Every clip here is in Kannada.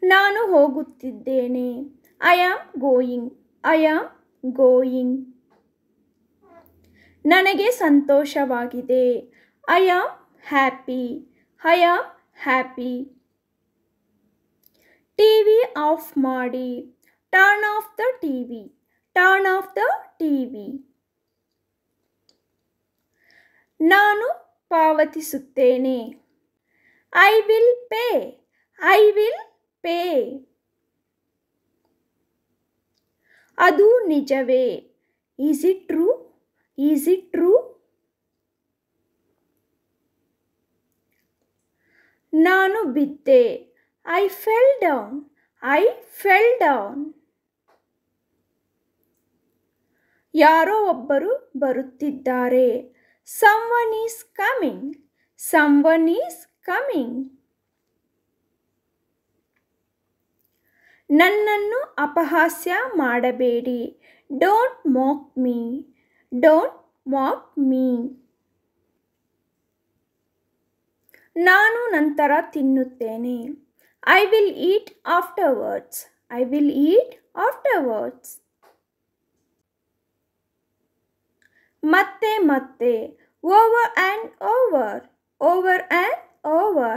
ನಾನು ಹೋಗುತ್ತಿದ್ದೇನೆ. I am going. I am going. ನನಗೆ ಸಂತೋಷವಾಗಿದೆ. I am happy. I am happy. TV off ಮಾಡಿ. Turn off the TV. Turn off the TV. ನಾನು ಪಾವತಿಸುತ್ತೇನೆ. I will pay. I will pay. ಅದು ನಿಜವೇ. Is it true? Is it true? ನಾನು ಬಿದ್ದೆ. I fell down. I fell down. ಯಾರೋ ಒಬ್ಬರು ಬರುತ್ತಿದ್ದಾರೆ. Someone is coming. Someone is coming. ನನ್ನನ್ನು ಅಪಹಾಸ್ಯ ಮಾಡಬೇಡಿ. Don't mock me. Don't mock me. ನಾನು ನಂತರ ತಿನ್ನುತ್ತೇನೆ. I will eat afterwards. I will eat afterwards. ಮತ್ತೆ ಮತ್ತೆ. Over and over. Over and over.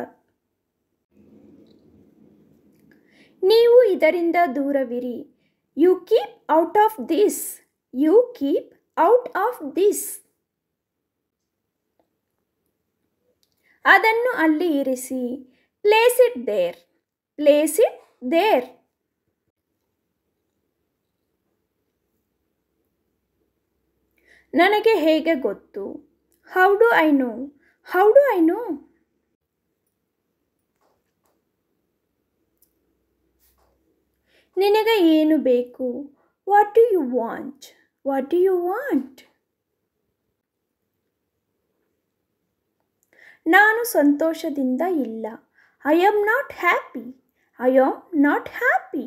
ನೀವು ಇದರಿಂದ ದೂರವಿರಿ. You keep out of this. You keep out of this. ಅದನ್ನು ಅಲ್ಲಿ ಇರಿಸಿ. Place it there. Place it there. ನನಗೆ ಹೇಗೆ ಗೊತ್ತು? How do I know? How do I know? ನಿನಗೆ ಏನು ಬೇಕು? What do you want? What do you want? ನಾನು ಸಂತೋಷದಿಂದ ಇಲ್ಲ. I am not happy. I am not happy.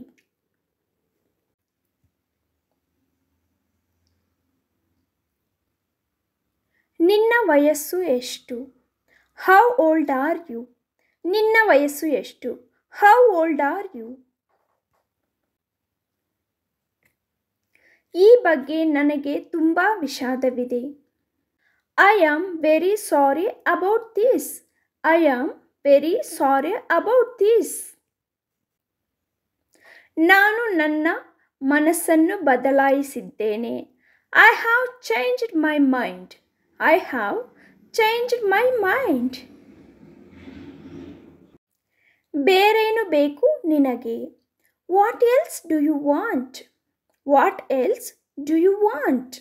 ನಿನ್ನ ವಯಸ್ಸು ಎಷ್ಟು? How old are you? ನಿನ್ನ ವಯಸ್ಸು ಎಷ್ಟು? How old are you? ಈ ಬಗ್ಗೆ ನನಗೆ ತುಂಬ ವಿಷಾದವಿದೆ. I am very sorry about this. I am very sorry about this. ನಾನು ನನ್ನ ಮನಸ್ಸನ್ನು ಬದಲಾಯಿಸಿದ್ದೇನೆ. I have changed my mind. I have changed my mind. ಬೇರೇನು ಬೇಕು ನಿನಗೆ? What else do you want? What else do you want?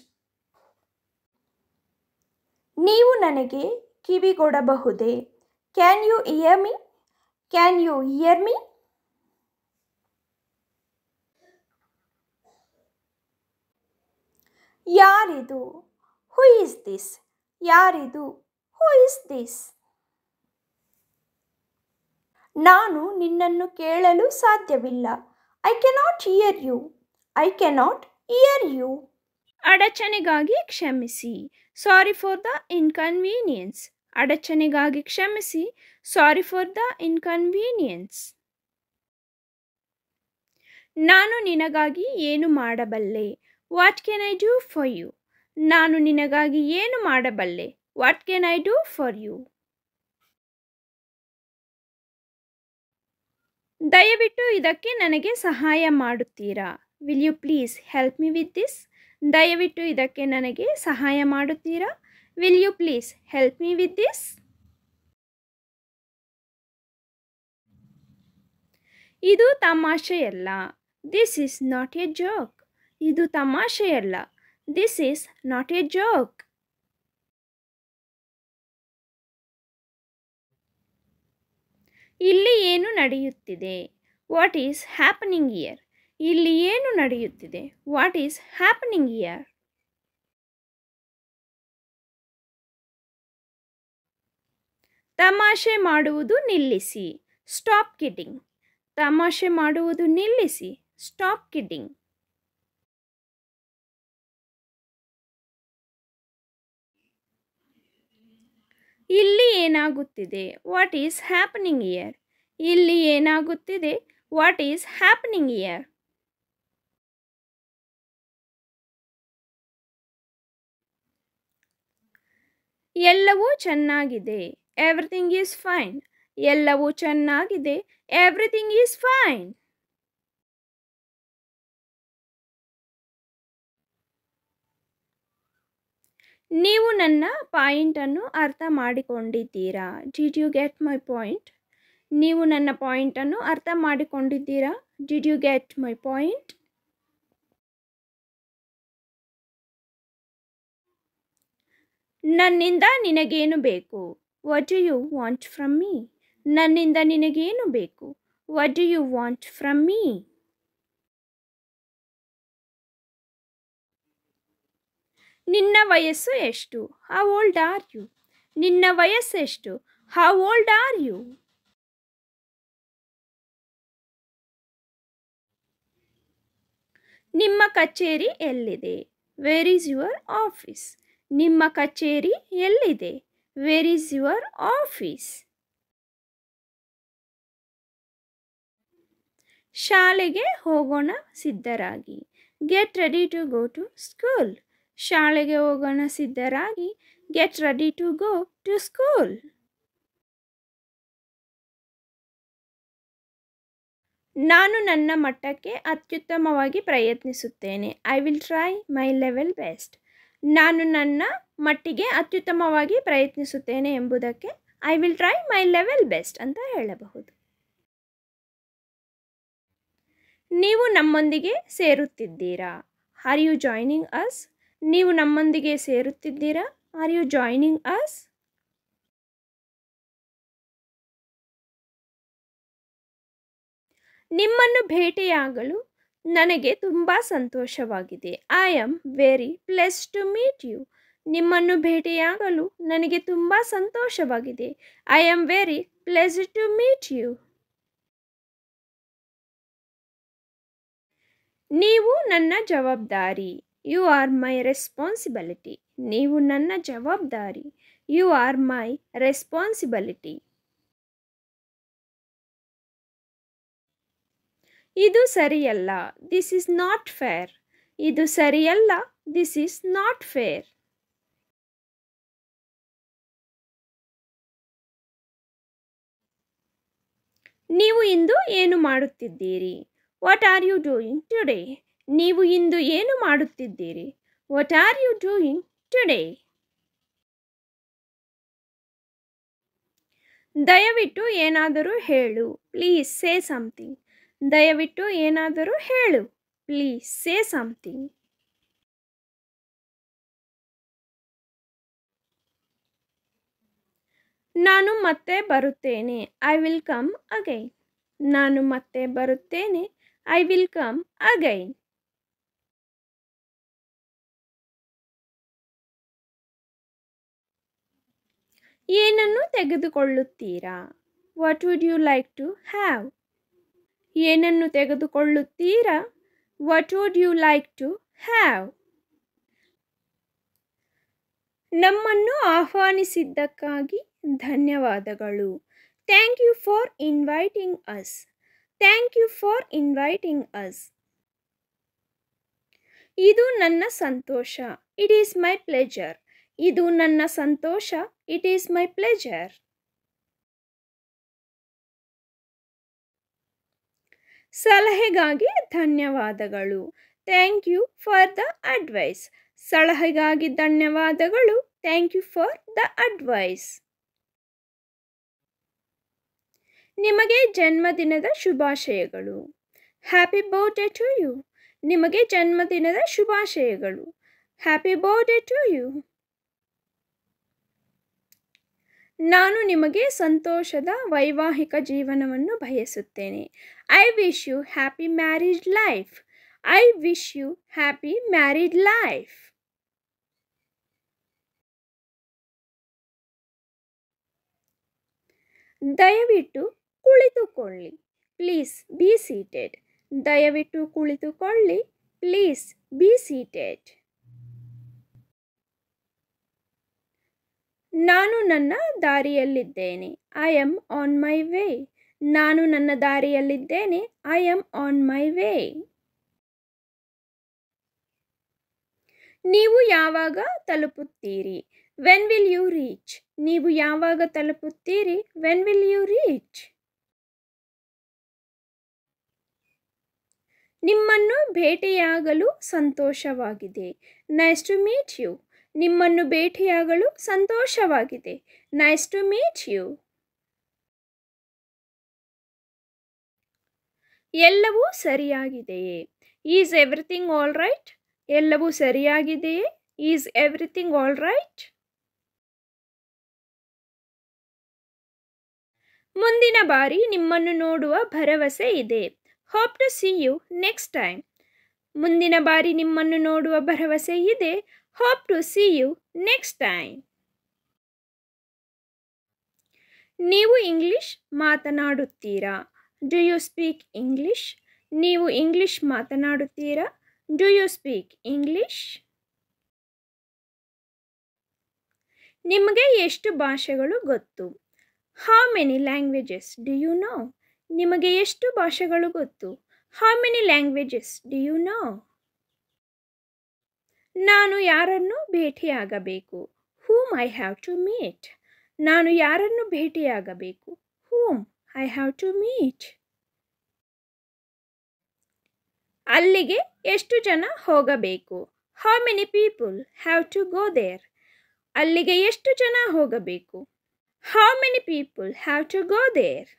ನೀವು ನನಗೆ ಕಿವಿಗೊಡಬಹುದೇ? Can you hear me? Can you hear me? ಯಾರಿದು? Who is this? ಯಾರಿದು? Who is this? ನಾನು ನಿನ್ನನ್ನು ಕೇಳಲು ಸಾಧ್ಯವಿಲ್ಲ. I cannot hear you. I cannot hear you. ಅಡಚಣೆಗಾಗಿ ಕ್ಷಮಿಸಿ. Sorry for the inconvenience. ಅಡಚಣೆಗಾಗಿ ಕ್ಷಮಿಸಿ. Sorry for the inconvenience. ನಾನು ನಿನಗಾಗಿ ಏನು ಮಾಡಬಲ್ಲೆ? What can I do for you? ನಾನು ನಿನಗಾಗಿ ಏನು ಮಾಡಬಲ್ಲೆ? What can I do for you? ದಯವಿಟ್ಟು ಇದಕ್ಕೆ ನನಗೆ ಸಹಾಯ ಮಾಡುತ್ತೀರಾ? Will you please help me with this? ದಯವಿಟ್ಟು ಇದಕ್ಕೆ ನನಗೆ ಸಹಾಯ ಮಾಡುತ್ತೀರಾ? Will you please help me with this? ಇದು ತಮಾಷೆಯಲ್ಲ. This is not a joke. ಇದು ತಮಾಷೆಯಲ್ಲ. This is not a joke. ಇಲ್ಲಿ ಏನು ನಡೆಯುತ್ತಿದೆ? What is happening here? ಇಲ್ಲಿ ಏನು ನಡೆಯುತ್ತಿದೆ? What is happening here? ತಮಾಷೆ ಮಾಡುವುದು ನಿಲ್ಲಿಸಿ. Stop kidding. ತಮಾಷೆ ಮಾಡುವುದು ನಿಲ್ಲಿಸಿ. Stop kidding. ಇಲ್ಲಿ ಏನಾಗುತ್ತಿದೆ? What is happening here? ಇಲ್ಲಿ ಏನಾಗುತ್ತಿದೆ? What is happening here? ಎಲ್ಲವೂ ಚೆನ್ನಾಗಿದೆ. Everything is fine. ಎಲ್ಲವೂ ಚೆನ್ನಾಗಿದೆ. Everything is fine. ನೀವು ನನ್ನ ಪಾಯಿಂಟನ್ನು ಅರ್ಥ ಮಾಡಿಕೊಂಡಿದ್ದೀರಾ? Did you get my point? ನೀವು ನನ್ನ ಪಾಯಿಂಟನ್ನು ಅರ್ಥ ಮಾಡಿಕೊಂಡಿದ್ದೀರಾ? Did you get my point? ನನ್ನಿಂದ ನಿನಗೇನು ಬೇಕು? What do you want from me? ನನ್ನಿಂದ ನಿನಗೇನು ಬೇಕು? What do you want from me? ನಿನ್ನ ವಯಸ್ಸು ಎಷ್ಟು? How old are you? ನಿನ್ನ ವಯಸ್ಸೆಷ್ಟು? How old are you? ನಿಮ್ಮ ಕಚೇರಿ ಎಲ್ಲಿದೆ? Where is your office? ನಿಮ್ಮ ಕಚೇರಿ ಎಲ್ಲಿದೆ? Where is your office? ಶಾಲೆಗೆ ಹೋಗೋಣ ಸಿದ್ಧರಾಗಿ. Get ready to go to school. ಶಾಲೆಗೆ ಹೋಗೋಣ ಸಿದ್ಧರಾಗಿ. Get ready to go to school. ನಾನು ನನ್ನ ಮಟ್ಟಕ್ಕೆ ಅತ್ಯುತ್ತಮವಾಗಿ ಪ್ರಯತ್ನಿಸುತ್ತೇನೆ. I will try my level best. ನಾನು ನನ್ನ ಮಟ್ಟಿಗೆ ಅತ್ಯುತ್ತಮವಾಗಿ ಪ್ರಯತ್ನಿಸುತ್ತೇನೆ ಎಂಬುದಕ್ಕೆ I will try my level best ಅಂತ ಹೇಳಬಹುದು. ನೀವು ನಮ್ಮೊಂದಿಗೆ ಸೇರುತ್ತಿದ್ದೀರಾ? Are you joining us? ನೀವು ನಮ್ಮೊಂದಿಗೆ ಸೇರುತ್ತಿದ್ದೀರಾ? Are you joining us? ನಿಮ್ಮನ್ನು ಭೇಟಿಯಾಗಲು ನನಗೆ ತುಂಬ ಸಂತೋಷವಾಗಿದೆ. I am very pleased to meet you. ನಿಮ್ಮನ್ನು ಭೇಟಿಯಾಗಲು ನನಗೆ ತುಂಬ ಸಂತೋಷವಾಗಿದೆ. I am very pleased to meet you. ನೀವು ನನ್ನ ಜವಾಬ್ದಾರಿ. You are my responsibility. ನೀವು ನನ್ನ ಜವಾಬ್ದಾರಿ. You are my responsibility. ಇದು ಸರಿಯಲ್ಲ. This is not fair. ಇದು ಸರಿಯಲ್ಲ. This is not fair. ನೀವು ಇಂದು ಏನು ಮಾಡುತ್ತಿದ್ದೀರಿ? What are you doing today? ನೀವು ಇಂದು ಏನು ಮಾಡುತ್ತಿದ್ದೀರಿ? What are you doing today? ದಯವಿಟ್ಟು ಏನಾದರೂ ಹೇಳು. Please say something. ದಯವಿಟ್ಟು ಏನಾದರೂ ಹೇಳು. Please say something. ನಾನು ಮತ್ತೆ ಬರುತ್ತೇನೆ. I will come again. ನಾನು ಮತ್ತೆ ಬರುತ್ತೇನೆ. I will come again. ಏನನ್ನು ತೆಗೆದುಕೊಳ್ಳುತ್ತೀರಾ? What would you like to have? ಏನನ್ನು ತೆಗೆದುಕೊಳ್ಳುತ್ತೀರಾ? What would you like to have? ನಮ್ಮನ್ನು ಆಹ್ವಾನಿಸಿದ್ದಕ್ಕಾಗಿ ಧನ್ಯವಾದಗಳು. Thank you for inviting us. Thank you for inviting us. ಇದು ನನ್ನ ಸಂತೋಷ. It is my pleasure. ಇದು ನನ್ನ ಸಂತೋಷ. It is my pleasure. ಸಲಹೆಗಾಗಿ ಧನ್ಯವಾದಗಳು. Thank you for the advice. ಸಲಹೆಗಾಗಿ ಧನ್ಯವಾದಗಳು. Thank you for the advice. ನಿಮಗೆ ಜನ್ಮದಿನದ ಶುಭಾಶಯಗಳು. Happy birthday to you. ನಿಮಗೆ ಜನ್ಮದಿನದ ಶುಭಾಶಯಗಳು. Happy birthday to you. ನಾನು ನಿಮಗೆ ಸಂತೋಷದ ವೈವಾಹಿಕ ಜೀವನವನ್ನು ಬಯಸುತ್ತೇನೆ. I wish you happy married life. I wish you happy married life. ದಯವಿಟ್ಟು ಕುಳಿತುಕೊಳ್ಳಿ. Please be seated. ದಯವಿಟ್ಟು ಕುಳಿತುಕೊಳ್ಳಿ. Please be seated. ನಾನು ನನ್ನ ದಾರಿಯಲ್ಲಿದ್ದೇನೆ. I am on my way. ನಾನು ನನ್ನ ದಾರಿಯಲ್ಲಿದ್ದೇನೆ. I am on my way. ನೀವು ಯಾವಾಗ ತಲುಪುತ್ತೀರಿ? When will you reach? ನೀವು ಯಾವಾಗ ತಲುಪುತ್ತೀರಿ? When will you reach? ನಿಮ್ಮನ್ನು ಭೇಟಿಯಾಗಲು ಸಂತೋಷವಾಗಿದೆ. Nice to meet you. ನಿಮ್ಮನ್ನು ಭೇಟಿಯಾಗಲು ಸಂತೋಷವಾಗಿದೆ. Nice to meet you. ಎಲ್ಲವೂ ಸರಿಯಾಗಿದೆಯೇ? Is everything all right? ಎಲ್ಲವೂ ಸರಿಯಾಗಿದೆಯೇ? Is everything all right? ಮುಂದಿನ ಬಾರಿ ನಿಮ್ಮನ್ನು ನೋಡುವ ಭರವಸೆ ಇದೆ. Hope to see you next time. ಮುಂದಿನ ಬಾರಿ ನಿಮ್ಮನ್ನು ನೋಡುವ ಭರವಸೆ ಇದೆ. Hope to see you next time. ನೀವು ಇಂಗ್ಲಿಷ್ ಮಾತನಾಡುತ್ತೀರಾ? Do you speak English? ನೀವು ಇಂಗ್ಲಿಷ್ ಮಾತನಾಡುತ್ತೀರಾ? Do you speak English? ನಿಮಗೆ ಎಷ್ಟು ಭಾಷೆಗಳು ಗೊತ್ತು? How many languages do you know? ನಿಮಗೆ ಎಷ್ಟು ಭಾಷೆಗಳು ಗೊತ್ತು? How many languages do you know? ನಾನು ಯಾರನ್ನು ಭೇಟಿಯಾಗಬೇಕು? Whom I have to meet. ನಾನು ಯಾರನ್ನು ಭೇಟಿಯಾಗಬೇಕು? Whom I have to meet. ಅಲ್ಲಿಗೆ ಎಷ್ಟು ಜನ ಹೋಗಬೇಕು? How many people have to go there? ಅಲ್ಲಿಗೆ ಎಷ್ಟು ಜನ ಹೋಗಬೇಕು? How many people have to go there?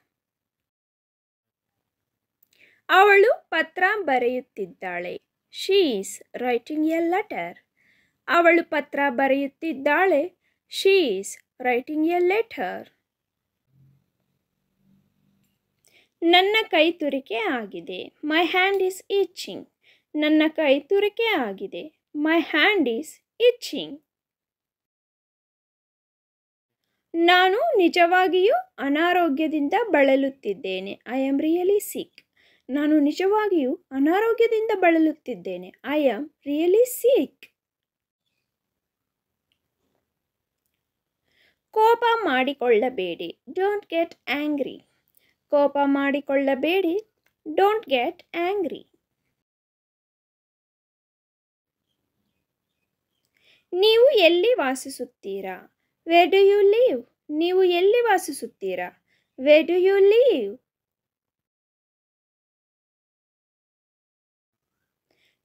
ಅವಳು ಪತ್ರ ಬರೆಯುತ್ತಿದ್ದಾಳೆ. She is writing a letter. ಅವಳು ಪತ್ರ ಬರೆಯುತ್ತಿದ್ದಾಳೆ. She is writing a letter. ನನ್ನ ಕೈ ತುರಿಕೆ ಆಗಿದೆ. My hand is itching. ನನ್ನ ಕೈ ತುರಿಕೆ ಆಗಿದೆ. My hand is itching. ನಾನು ನಿಜವಾಗಿಯೂ ಅನಾರೋಗ್ಯದಿಂದ ಬಳಲುತ್ತಿದ್ದೇನೆ. I am really sick. ನಾನು ನಿಜವಾಗಿಯೂ ಅನಾರೋಗ್ಯದಿಂದ ಬಳಲುತ್ತಿದ್ದೇನೆ. I am really sick. ಕೋಪ ಮಾಡಿಕೊಳ್ಳಬೇಡಿ. Don't get angry. ಕೋಪ ಮಾಡಿಕೊಳ್ಳಬೇಡಿ. Don't get angry. ನೀವು ಎಲ್ಲಿ ವಾಸಿಸುತ್ತೀರಾ? Where do you live? ನೀವು ಎಲ್ಲಿ ವಾಸಿಸುತ್ತೀರಾ? Where do you live?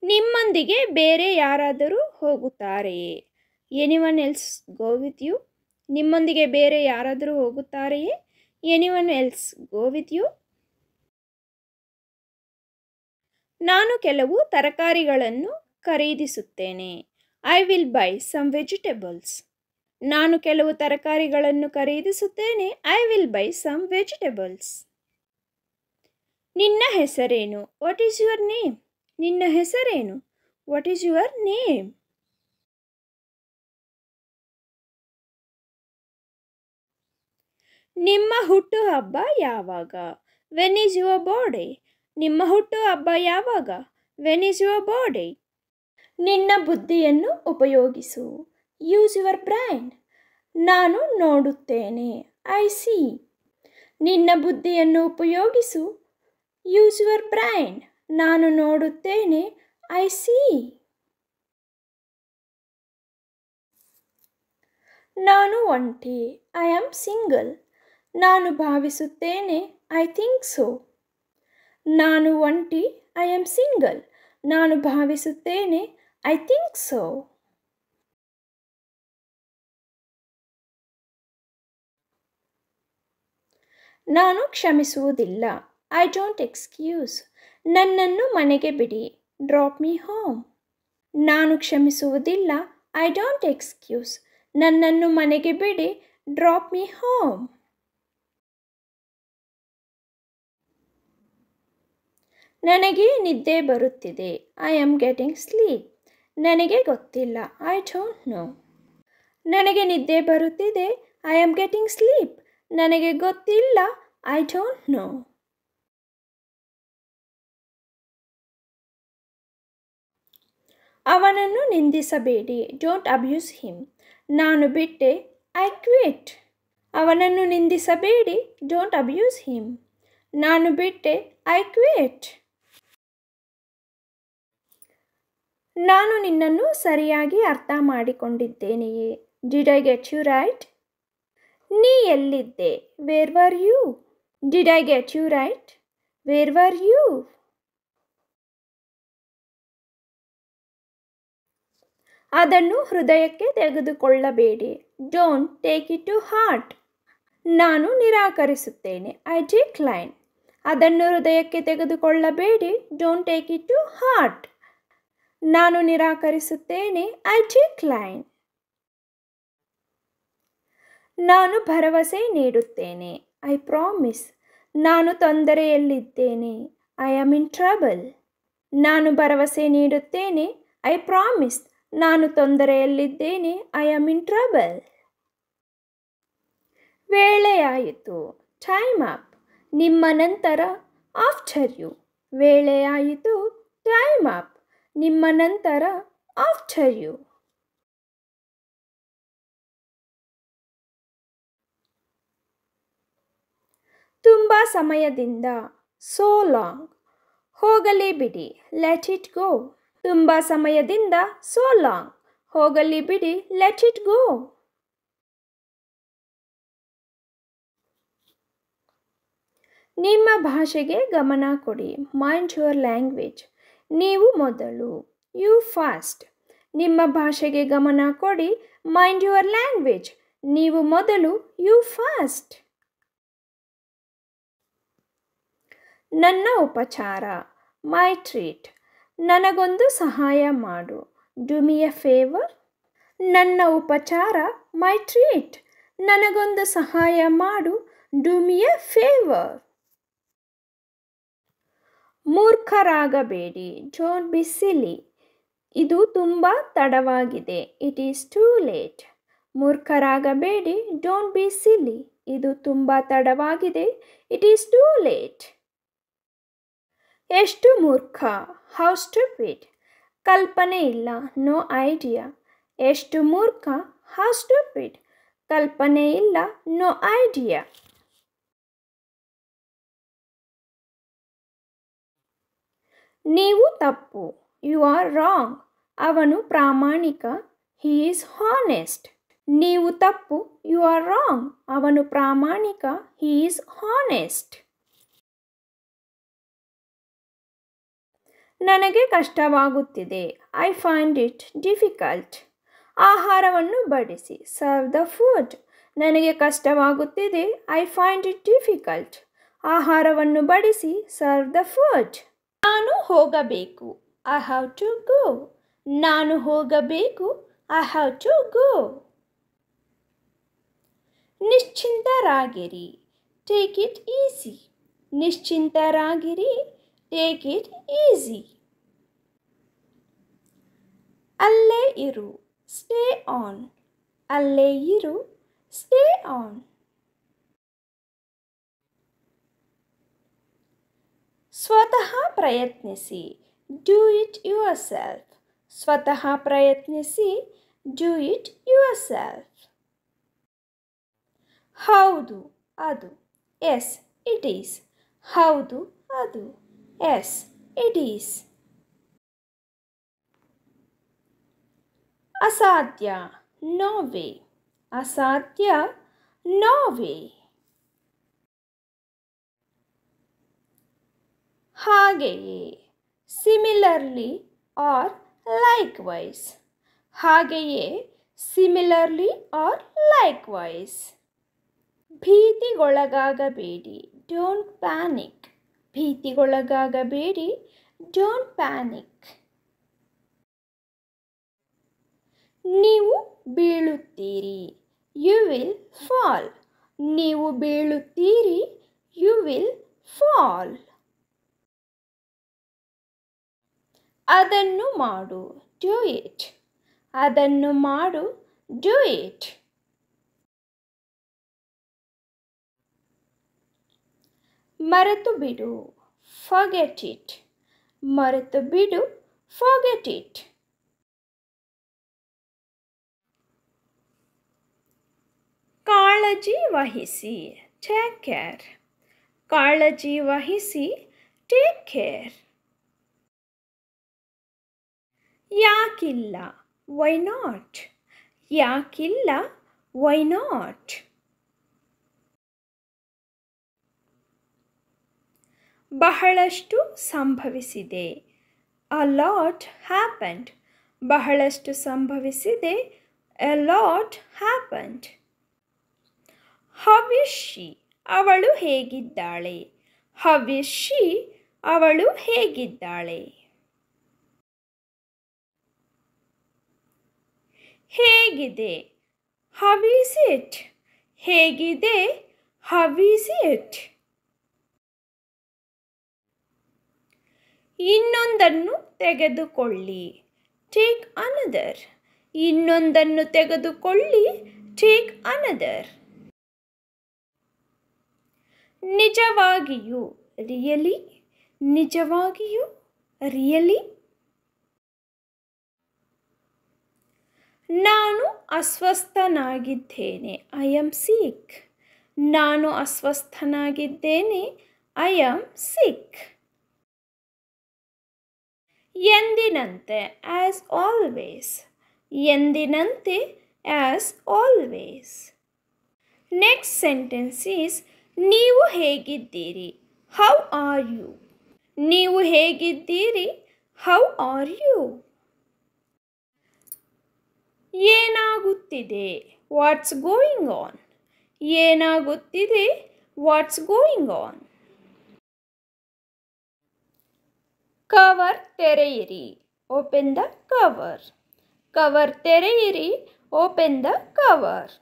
ನಿಮ್ಮೊಂದಿಗೆ ಬೇರೆ ಯಾರಾದರೂ ಹೋಗುತ್ತಾರೆಯೇ? Anyone else go with you? ನಿಮ್ಮೊಂದಿಗೆ ಬೇರೆ ಯಾರಾದರೂ ಹೋಗುತ್ತಾರೆಯೇ? Anyone else go with you? ನಾನು ಕೆಲವು ತರಕಾರಿಗಳನ್ನು ಖರೀದಿಸುತ್ತೇನೆ. I will buy some vegetables. ನಾನು ಕೆಲವು ತರಕಾರಿಗಳನ್ನು ಖರೀದಿಸುತ್ತೇನೆ. I will buy some vegetables. ನಿನ್ನ ಹೆಸರೇನು? What is your name? ನಿನ್ನ ಹೆಸರೇನು? What is your name? ನಿಮ್ಮ ಹುಟ್ಟುಹಬ್ಬ ಯಾವಾಗ? When is your birthday? ನಿಮ್ಮ ಹುಟ್ಟುಹಬ್ಬ ಯಾವಾಗ? When is your birthday? ನಿನ್ನ ಬುದ್ಧಿಯನ್ನು ಉಪಯೋಗಿಸು. Use your brain. ನಾನು ನೋಡುತ್ತೇನೆ. I see. ನಿನ್ನ ಬುದ್ಧಿಯನ್ನು ಉಪಯೋಗಿಸು. Use your brain. ನಾನು ನೋಡುತ್ತೇನೆ. I see. ನಾನು ಒಂಟಿ. I am single. ನಾನು ಭಾವಿಸುತ್ತೇನೆ. I think so. ನಾನು ಒಂಟಿ. I am single. ನಾನು ಭಾವಿಸುತ್ತೇನೆ. I think so. ನಾನು ಕ್ಷಮಿಸುವುದಿಲ್ಲ. I don't excuse. ನನ್ನನ್ನು ಮನೆಗೆ ಬಿಡಿ. Drop me home. ನಾನು ಕ್ಷಮಿಸುವುದಿಲ್ಲ. I don't excuse. ನನ್ನನ್ನು ಮನೆಗೆ ಬಿಡಿ. Drop me home. ನನಗೆ ನಿದ್ದೆ ಬರುತ್ತಿದೆ. I am getting sleep. ನನಗೆ ಗೊತ್ತಿಲ್ಲ. I don't know. ನನಗೆ ನಿದ್ದೆ ಬರುತ್ತಿದೆ. I am getting sleep. ನನಗೆ ಗೊತ್ತಿಲ್ಲ. I don't know. ಅವನನ್ನು ನಿಂದಿಸಬೇಡಿ. Don't abuse him. ನಾನು ಬಿಟ್ಟೆ. I quit. ಅವನನ್ನು ನಿಂದಿಸಬೇಡಿ. Don't abuse him. ನಾನು ಬಿಟ್ಟೆ. I quit. ನಾನು ನಿನ್ನನ್ನು ಸರಿಯಾಗಿ ಅರ್ಥ ಮಾಡಿಕೊಂಡಿದ್ದೇನೆಯೇ? Did I get you right? ನೀ ಎಲ್ಲಿದ್ದೆ? Where were you? Did I get you right? Where were you? ಅದನ್ನು ಹೃದಯಕ್ಕೆ ತೆಗೆದುಕೊಳ್ಳಬೇಡಿ. Don't take it to heart. ನಾನು ನಿರಾಕರಿಸುತ್ತೇನೆ. I decline. ಅದನ್ನು ಹೃದಯಕ್ಕೆ ತೆಗೆದುಕೊಳ್ಳಬೇಡಿ. Don't take it to heart. ನಾನು ನಿರಾಕರಿಸುತ್ತೇನೆ. I decline. ನಾನು ಭರವಸೆ ನೀಡುತ್ತೇನೆ. I promise. ನಾನು ತೊಂದರೆಯಲ್ಲಿದ್ದೇನೆ. I am in trouble. ನಾನು ಭರವಸೆ ನೀಡುತ್ತೇನೆ. I promise. ನಾನು ತೊಂದರೆಯಲ್ಲಿದ್ದೇನೆ. I am in trouble. ವೇಳೆಯಾಯಿತು. Time up. ನಿಮ್ಮ ನಂತರ ಆಫ್ಟರ್ ಯು. ವೇಳೆಯಾಯಿತು. Time up. ನಿಮ್ಮ ನಂತರ ಆಫ್ಟರ್ ಯು. ತುಂಬ ಸಮಯದಿಂದ. So long. ಹೋಗಲಿ ಬಿಡಿ. Let it go. ತುಂಬ ಸಮಯದಿಂದ. So long. ಹೋಗಲಿ ಬಿಡಿ. Let it go. ನಿಮ್ಮ ಭಾಷೆಗೆ ಗಮನ ಕೊಡಿ. Mind your language. ನೀವು ಮೊದಲು. You first. ನಿಮ್ಮ ಭಾಷೆಗೆ ಗಮನ ಕೊಡಿ. Mind your language. ನೀವು ಮೊದಲು. You first. ನನ್ನ ಉಪಚಾರ. My treat. ನನಗೊಂದು ಸಹಾಯ ಮಾಡು. Do me a favour. ನನ್ನ ಉಪಚಾರ. My treat. ನನಗೊಂದು ಸಹಾಯ ಮಾಡು. Do me a favour. ಮೂರ್ಖರಾಗಬೇಡಿ. Don't be silly. ಇದು ತುಂಬ ತಡವಾಗಿದೆ. It is too late. ಮೂರ್ಖರಾಗಬೇಡಿ. Don't be silly. ಇದು ತುಂಬ ತಡವಾಗಿದೆ. It is too late. ಎಷ್ಟು ಮೂರ್ಖ. How stupid. ಕಲ್ಪನೆ ಇಲ್ಲ. No idea. ಎಷ್ಟು ಮೂರ್ಖ. How stupid. ಕಲ್ಪನೆ ಇಲ್ಲ. No idea. ನೀವು ತಪ್ಪು. You are wrong. ಅವನು ಪ್ರಾಮಾಣಿಕ. He is honest. ನೀವು ತಪ್ಪು. You are wrong. ಅವನು ಪ್ರಾಮಾಣಿಕ. He is honest. ನನಗೆ ಕಷ್ಟವಾಗುತ್ತಿದೆ. I find it difficult. ಆಹಾರವನ್ನು ಬಡಿಸಿ. Serve the food. ನನಗೆ ಕಷ್ಟವಾಗುತ್ತಿದೆ. I find it difficult. ಆಹಾರವನ್ನು ಬಡಿಸಿ. Serve the food. ನಾನು ಹೋಗಬೇಕು. I have to go. ನಾನು ಹೋಗಬೇಕು. I have to go. ನಿಶ್ಚಿಂತರಾಗಿರಿ. Take it easy. ನಿಶ್ಚಿಂತರಾಗಿರಿ. Take it easy. ಅಲ್ಲೇ ಇರು. Stay on. ಅಲ್ಲೇ ಇರು. Stay on. ಸ್ವತಃ ಪ್ರಯತ್ನಿಸಿ. Do it yourself. ಸ್ವತಃ ಪ್ರಯತ್ನಿಸಿ. Do it yourself. ಹೌದು ಅದು. Yes it is. ಹೌದು ಅದು. Yes it is. ಅಸಾಧ್ಯ. No way. ಅಸಾಧ್ಯ. No way. ಹಾಗೆಯೇ. Similarly or likewise. ಹಾಗೆಯೇ. Similarly or likewise. ಭೀತಿಗೊಳಗಾಗಬೇಡಿ. Don't panic. ಭೀತಿಗೊಳಗಾಗಬೇಡಿ. Don't panic. ನೀವು ಬೀಳುತ್ತೀರಿ. You will fall. ನೀವು ಬೀಳುತ್ತೀರಿ. You will fall. ಅದನ್ನು ಮಾಡು. Do it. ಅದನ್ನು ಮಾಡು. Do it. ಮರೆತು ಬಿಡು. Forget it. ಮರೆತು ಬಿಡು. Forget it. ಕಾಳಜಿ ವಹಿಸಿ. Take care. ಕಾಳಜಿ ವಹಿಸಿ. Take care. ಯಾಕಿಲ್ಲ, ವೈ ನಾಟ್. ಯಾಕಿಲ್ಲ, ವೈ ನಾಟ್. ಬಹಳಷ್ಟು ಸಂಭವಿಸಿದೆ. A lot happened. ಬಹಳಷ್ಟು ಸಂಭವಿಸಿದೆ. A lot happened. How is she? ಅವಳು ಹೇಗಿದ್ದಾಳೆ. How is she? ಅವಳು ಹೇಗಿದ್ದಾಳೆ. ಹೇಗಿದೆ. How is it? ಹೇಗಿದೆ. How is it? ಇನ್ನೊಂದನ್ನು ತೆಗೆದುಕೊಳ್ಳಿ. Take another. ಇನ್ನೊಂದನ್ನು ತೆಗೆದುಕೊಳ್ಳಿ. Take another. ನಿಜವಾಗಿಯೂ, ರಿಯಲಿ. ನಿಜವಾಗಿಯೂ, ರಿಯಲಿ. ನಾನು ಅಸ್ವಸ್ಥನಾಗಿದ್ದೇನೆ. ಐ ಆಮ್ ಸಿಕ್. ನಾನು ಅಸ್ವಸ್ಥನಾಗಿದ್ದೇನೆ. I am sick. ಎಂದಿನಂತೆ, ಆಸ್ ಆಲ್ವೇಸ್. ಎಂದಿನಂತೆ, as always. Next sentence is ನೀವು ಹೇಗಿದ್ದೀರಿ. How are you. ನೀವು ಹೇಗಿದ್ದೀರಿ. How are you. ಏನಾಗುತ್ತಿದೆ. What's going on. ಏನಾಗುತ್ತಿದೆ. What's going on. ಕವರ್ ತೆರೆಯಿರಿ. Open the cover. ಕವರ್ ತೆರೆಯಿರಿ. Open the cover.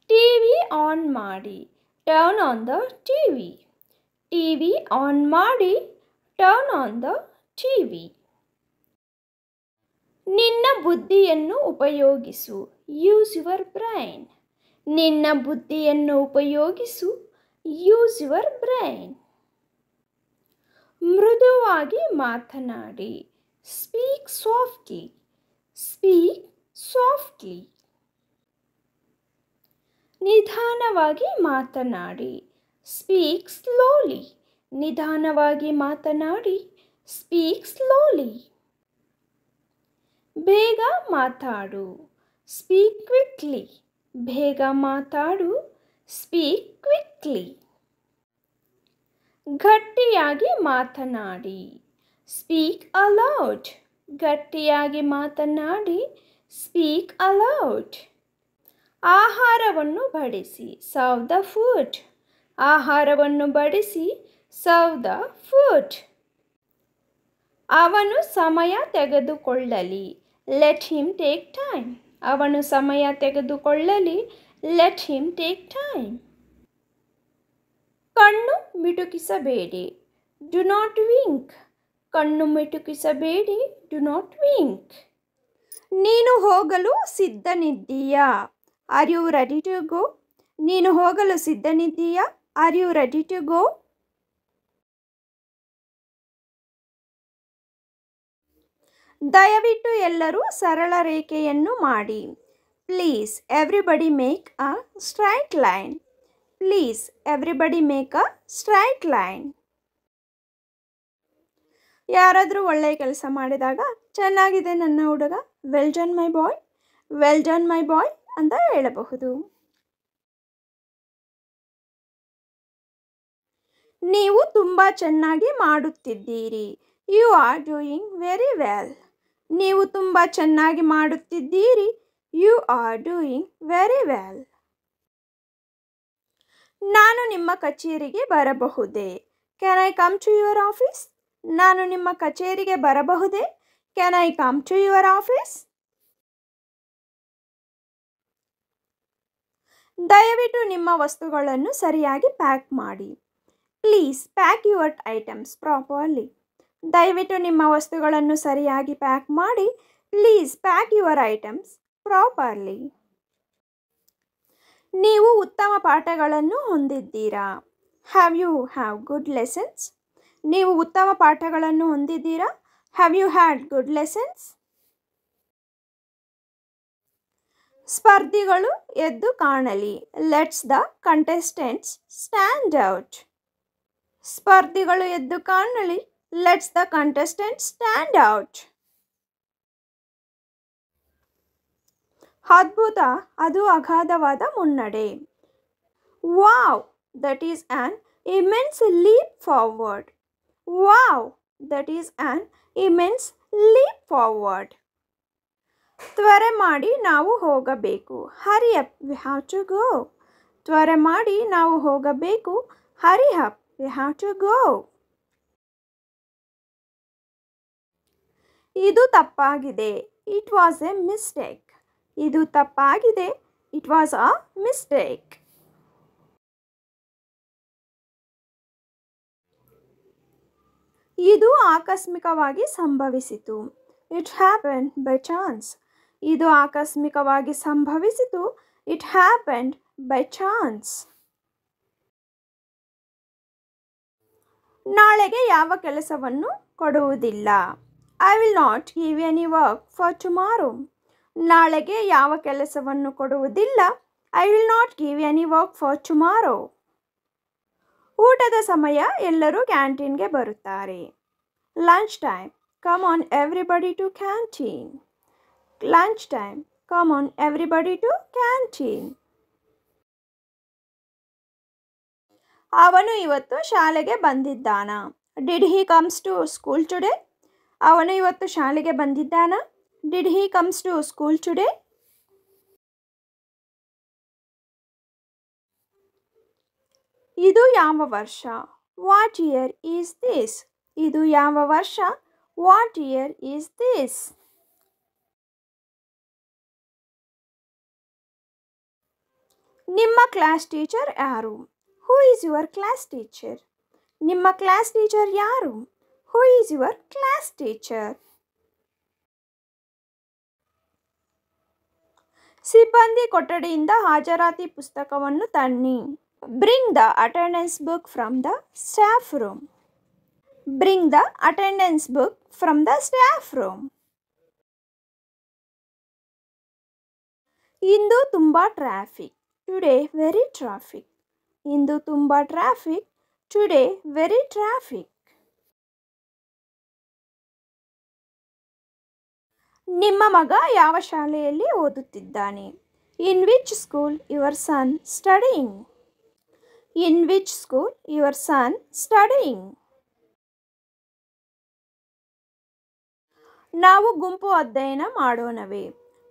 TV on ಮಾಡಿ. Turn on the TV. TV on ಮಾಡಿ. Turn on the TV. ನಿನ್ನ ಬುದ್ಧಿಯನ್ನು ಉಪಯೋಗಿಸು. Use your brain. ನಿನ್ನ ಬುದ್ಧಿಯನ್ನು ಉಪಯೋಗಿಸು. Use your brain. ಮೃದುವಾಗಿ ಮಾತನಾಡಿ. Speak softly. Speak softly. ನಿಧಾನವಾಗಿ ಮಾತನಾಡಿ. Speak slowly. ನಿಧಾನವಾಗಿ ಮಾತನಾಡಿ. Speak slowly. ಬೇಗ ಮಾತಾಡು. Speak quickly. ಬೇಗ ಮಾತಾಡು. Speak quickly. ಗಟ್ಟಿಯಾಗಿ ಮಾತನಾಡಿ. Speak aloud. ಗಟ್ಟಿಯಾಗಿ ಮಾತನಾಡಿ. Speak aloud. ಆಹಾರವನ್ನು ಬಡಿಸಿ. Serve the food. ಆಹಾರವನ್ನು ಬಡಿಸಿ. Serve the food. ಅವನು ಸಮಯ ತೆಗೆದುಕೊಳ್ಳಲಿ. Let him take time. ಅವನು ಸಮಯ ತೆಗೆದುಕೊಳ್ಳಲಿ. Let him take time. ಕಣ್ಣು ಮಿಟುಕಿಸಬೇಡಿ. Do not Wynk. ಕಣ್ಣು ಮಿಟುಕಿಸಬೇಡಿ. Do not wink. ನೀನು ಹೋಗಲು ಸಿದ್ಧನಿದ್ದೀಯಾ. Are you ready to go. ನೀನು ಹೋಗಲು ಸಿದ್ಧನಿದ್ದೀಯಾ. Are you ready to go. ದಯವಿಟ್ಟು ಎಲ್ಲರೂ ಸರಳ ರೇಖೆಯನ್ನು ಮಾಡಿ. Please everybody make a straight line. Please everybody make a straight line. ಯಾರಾದರೂ ಒಳ್ಳೆಯ ಕೆಲಸ ಮಾಡಿದಾಗ ಚೆನ್ನಾಗಿದೆ ನನ್ನ ಹುಡುಗ, well done my boy, well done my boy ಅಂತ ಹೇಳಬಹುದು. ನೀವು ತುಂಬ ಚೆನ್ನಾಗಿ ಮಾಡುತ್ತಿದ್ದೀರಿ. You are doing very well. ನೀವು ತುಂಬ ಚೆನ್ನಾಗಿ ಮಾಡುತ್ತಿದ್ದೀರಿ. You are doing very well. ನಾನು ನಿಮ್ಮ ಕಚೇರಿಗೆ ಬರಬಹುದೇ. Can I come to your office. ನಾನು ನಿಮ್ಮ ಕಚೇರಿಗೆ ಬರಬಹುದೇ. Can I come to your office. ದಯವಿಟ್ಟು ನಿಮ್ಮ ವಸ್ತುಗಳನ್ನು ಸರಿಯಾಗಿ ಪ್ಯಾಕ್ ಮಾಡಿ. Please pack your items properly. ದಯವಿಟ್ಟು ನಿಮ್ಮ ವಸ್ತುಗಳನ್ನು ಸರಿಯಾಗಿ ಪ್ಯಾಕ್ ಮಾಡಿ. Please pack your items properly. ನೀವು ಉತ್ತಮ ಪಾಠಗಳನ್ನು ಹೊಂದಿದ್ದೀರಾ. Have good lessons. ನೀವು ಉತ್ತಮ ಪಾಠಗಳನ್ನು ಹೊಂದಿದ್ದೀರಾ. Have you had good lessons. ಸ್ಪರ್ಧಿಗಳು ಎದ್ದು ಕಾಣಲಿ. Let's the contestants stand out. ಸ್ಪರ್ಧಿಗಳು ಎದ್ದು ಕಾಣಲಿ. Let's the contestants stand out. ಅದ್ಭುತ, ಅದು ಅಗಾಧವಾದ ಮುನ್ನಡೆ. Wow, that is an immense leap forward. Wow, that is an immense leap forward. ತ್ವರೆ ಮಾಡಿ, ನಾವು ಹೋಗಬೇಕು. Hurry up, we have to go. ತ್ವರೆ ಮಾಡಿ, ನಾವು ಹೋಗಬೇಕು. Hurry up, we have to go. ಇದು ತಪ್ಪಾಗಿದೆ. It was a mistake. ಇದು ತಪ್ಪಾಗಿದೆ. It was a mistake. ಇದು ಆಕಸ್ಮಿಕವಾಗಿ ಸಂಭವಿಸಿತು. It happened by chance. ಇದು ಆಕಸ್ಮಿಕವಾಗಿ ಸಂಭವಿಸಿತು. It happened by chance. ನಾಳೆಗೆ ಯಾವ ಕೆಲಸವನ್ನು ಕೊಡುವುದಿಲ್ಲ. I will not give any work for tomorrow. ನಾಳೆಗೆ ಯಾವ ಕೆಲಸವನ್ನು ಕೊಡುವುದಿಲ್ಲ. I will not give any work for tomorrow. ಊಟದ ಸಮಯ, ಎಲ್ಲರೂ ಕ್ಯಾಂಟೀನ್ಗೆ ಬರುತ್ತಾರೆ. Lunch time, come on everybody to canteen. Lunch time, come on everybody to canteen. ಅವನು ಇವತ್ತು ಶಾಲೆಗೆ ಬಂದಿದ್ದಾನ. Did he comes to school today. ಅವನು ಇವತ್ತು ಶಾಲೆಗೆ ಬಂದಿದ್ದಾನ. Did he comes to school today. ಇದು ಯಾವ ವರ್ಷ. What year is this. ಇದು ಯಾವ ವರ್ಷ. What year is this. ನಿಮ್ಮ ಕ್ಲಾಸ್ ಟೀಚರ್ ಯಾರು. Who is your class teacher. ನಿಮ್ಮ ಕ್ಲಾಸ್ ಟೀಚರ್ ಯಾರು. Who is your class teacher. ಸಿಬ್ಬಂದಿ ಕೊಠಡಿಯಿಂದ ಹಾಜರಾತಿ ಪುಸ್ತಕವನ್ನು ತನ್ನಿ. Bring the attendance book from the staff room. Bring the attendance book from the staff room. ಇಂದು ತುಂಬ ಟ್ರಾಫಿಕ್. Today very traffic. ಇಂದು ತುಂಬ ಟ್ರಾಫಿಕ್. Today very traffic. ನಿಮ್ಮ ಮಗ ಯಾವ ಶಾಲೆಯಲ್ಲಿ ಓದುತ್ತಿದ್ದಾನೆ. In which school your son studying. In which school your son studying. ನಾವು ಗುಂಪು ಅಧ್ಯಯನ ಮಾಡೋಣವೇ.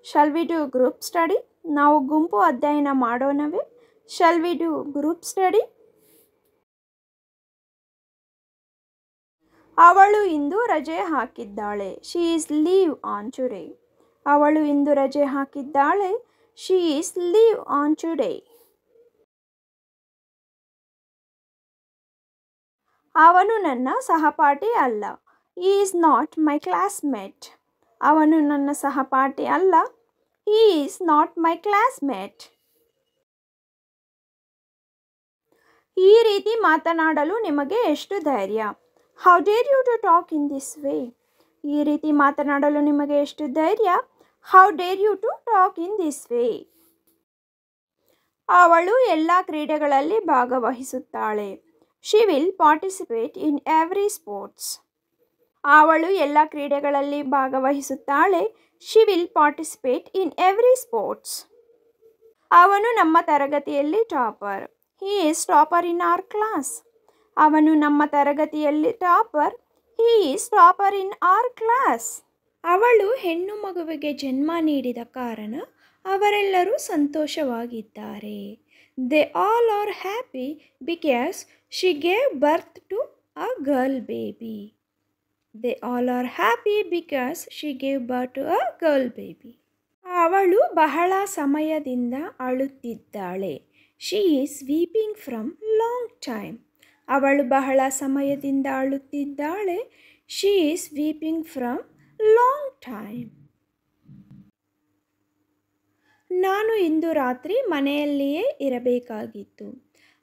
Shall we do group study. ನಾವು ಗುಂಪು ಅಧ್ಯಯನ ಮಾಡೋಣವೇ. Shall we do group study. ಅವಳು ಇಂದು ರಜೆ ಹಾಕಿದ್ದಾಳೆ. She is leave on today. ಅವಳು ಇಂದು ರಜೆ ಹಾಕಿದ್ದಾಳೆ. She is leave on today. ಅವನು ನನ್ನ ಸಹಪಾಠಿ ಅಲ್ಲ. He is not my classmate. ಅವನು ನನ್ನ ಸಹಪಾಠಿ ಅಲ್ಲ. He is not my classmate. ಈ ರೀತಿ ಮಾತನಾಡಲು ನಿಮಗೆ ಎಷ್ಟು ಧೈರ್ಯ. How dare you to talk in this way. ಈ ರೀತಿ ಮಾತನಾಡಲು ನಿಮಗೆ ಎಷ್ಟು ಧೈರ್ಯ. How dare you to talk in this way. ಅವಳು ಎಲ್ಲ ಕ್ರೀಡೆಗಳಲ್ಲಿ ಭಾಗವಹಿಸುತ್ತಾಳೆ. She will participate in every sports. ಅವಳು ಎಲ್ಲ ಕ್ರೀಡೆಗಳಲ್ಲಿ ಭಾಗವಹಿಸುತ್ತಾಳೆ. She will participate in every sports. ಅವನು ನಮ್ಮ ತರಗತಿಯಲ್ಲಿ topper. He is topper in our class. ಅವನು ನಮ್ಮ ತರಗತಿಯಲ್ಲಿ topper. He is topper in our class. ಅವಳು ಹೆಣ್ಣು ಮಗುವಿಗೆ ಜನ್ಮ ನೀಡಿದ ಕಾರಣ ಅವರೆಲ್ಲರೂ ಸಂತೋಷವಾಗಿದ್ದಾರೆ. They all are happy because she gave birth to a girl baby. They all are happy because she gave birth to a girl baby. ಅವಳು ಬಹಳ ಸಮಯದಿಂದ ಅಳುತ್ತಿದ್ದಾಳೆ. She is weeping from long time. ಅವಳು ಬಹಳ ಸಮಯದಿಂದ ಅಳುತ್ತಿದ್ದಾಳೆ. She is weeping from long time. ನಾನು ಇಂದು ರಾತ್ರಿ ಮನೆಯಲ್ಲಿಯೇ ಇರಬೇಕಾಗಿತ್ತು.